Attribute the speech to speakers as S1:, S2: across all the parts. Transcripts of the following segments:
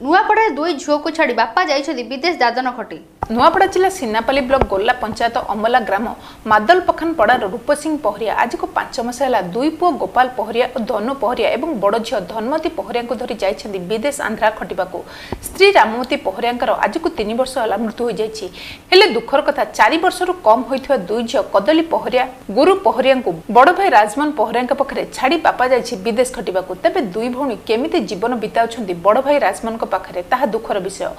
S1: नुआपड़ा दुई झील को छाड़ी बापा जाइछथि विदेश दादन खटी।
S2: नुआपड़ा जिला सिन्नापाली ब्लॉक गोल्ला पंचायत अमला ग्राम मादलपखान पड़ार रूपसिंह पहरिया आज को 5 मास है दुई पुओ गोपाल पहरिया और धनु पहरिया और बड़ झील धनमती पहरिया को धरी जाइछथि विदेश आंध्रा खटिबाकू। स्त्री राममती पहरिया आज को 3 वर्ष है मृत्यु हो जाइछि। हेले दुखर कथा 4 वर्ष कम होइथिबा दुई झील कदली पहरिया गुरु पहरिया को बड़ भाई राजमन पहरिया पाखरे छाड़ी बापा जाइछि विदेश खटिबाकू। तेबे दुई भौणी केमिति जीवन बिताउछन्ति बड़ भाई राजमन पाखरे ताहा दुखर विषय।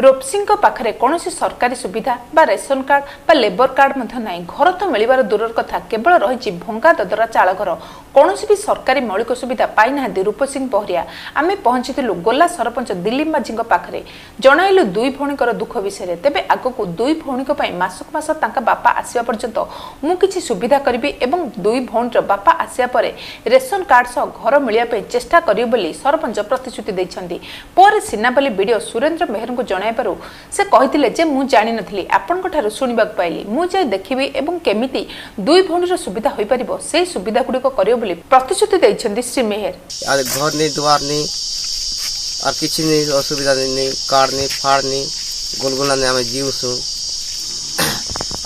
S2: रूपसिंह पाखरे कौन सरकारी सुविधा बा रेशन कार्ड बा लेबर कार्ड ना घर तो मिलबार दूरर कथा केवल रही भंगा ददरा चाल घर कौन भी सरकारी मौलिक सुविधा पाई ना रूपसिंह पहरिया। आमे पहुंचीलु गोला सरपंच दिलीप माझी पाखरे जणाइलु दुई भौणीकर दुख विषय। तेबे आगकू दुई भौणीक पई मासक मास तांका बापा आसिया पर्यंत मु किछि सुविधा करिबि एवं दुई भौणीर बापा आसिया परे रेशन कार्ड सह घर मिलिया पे चेष्टा करियो बोली सरपंच प्रतिश्रुति दैछन्ती। पर सिन्नापाली वीडियो सुरेंद्र मेहर को जणाइबारु से कहिथिले जे मु जानि नथली आपनक ठारु सुनिबाक पाइली मु जाय देखिबि एवं केमिति दुई भौणीर सुविधा होई परिबो से सुविधा गुडी को करियो बोली प्रतिश्रुति दैछन्ती श्री मेहर।
S3: आरे घर नहीं द्वार नहीं और किसी नहीं असुविधा नहीं कार्ड नहीं फाड़ नहीं गुलगुला नहीं आम जीवसु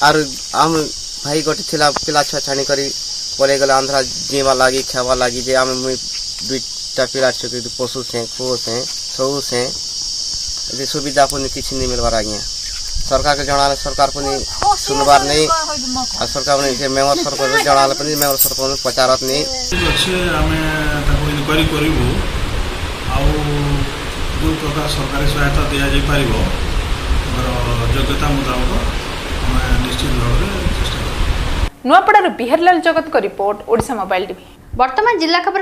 S3: और आम भाई गोटे थिला पिला छुआ छाणी करी बोले गले आंध्रा जीवा लगी खावा लगी जे आम दुईटा पिला छुआ पशु से खो से सब से सुविधा पुनी किसी नहीं मिलवार आज्ञा सरकार के जना सरकार पुनी सुनवार नहीं और सरकार ने मेयर सरपंच जना मेयर सरपंच पचारत नहीं
S4: अच्छे आमे ताको इनक्वारी करिवो आउ जो प्रकार सरकारी सहायता दिया जाय पारिबो और योग्यता मुताबिक हम निश्चित भाव में चेष्टा करिबो।
S2: नुआपड़ार बिहारलाल जगत को रिपोर्ट ओडिशा मोबाइल टीवी।
S1: वर्तमान जिला खबर।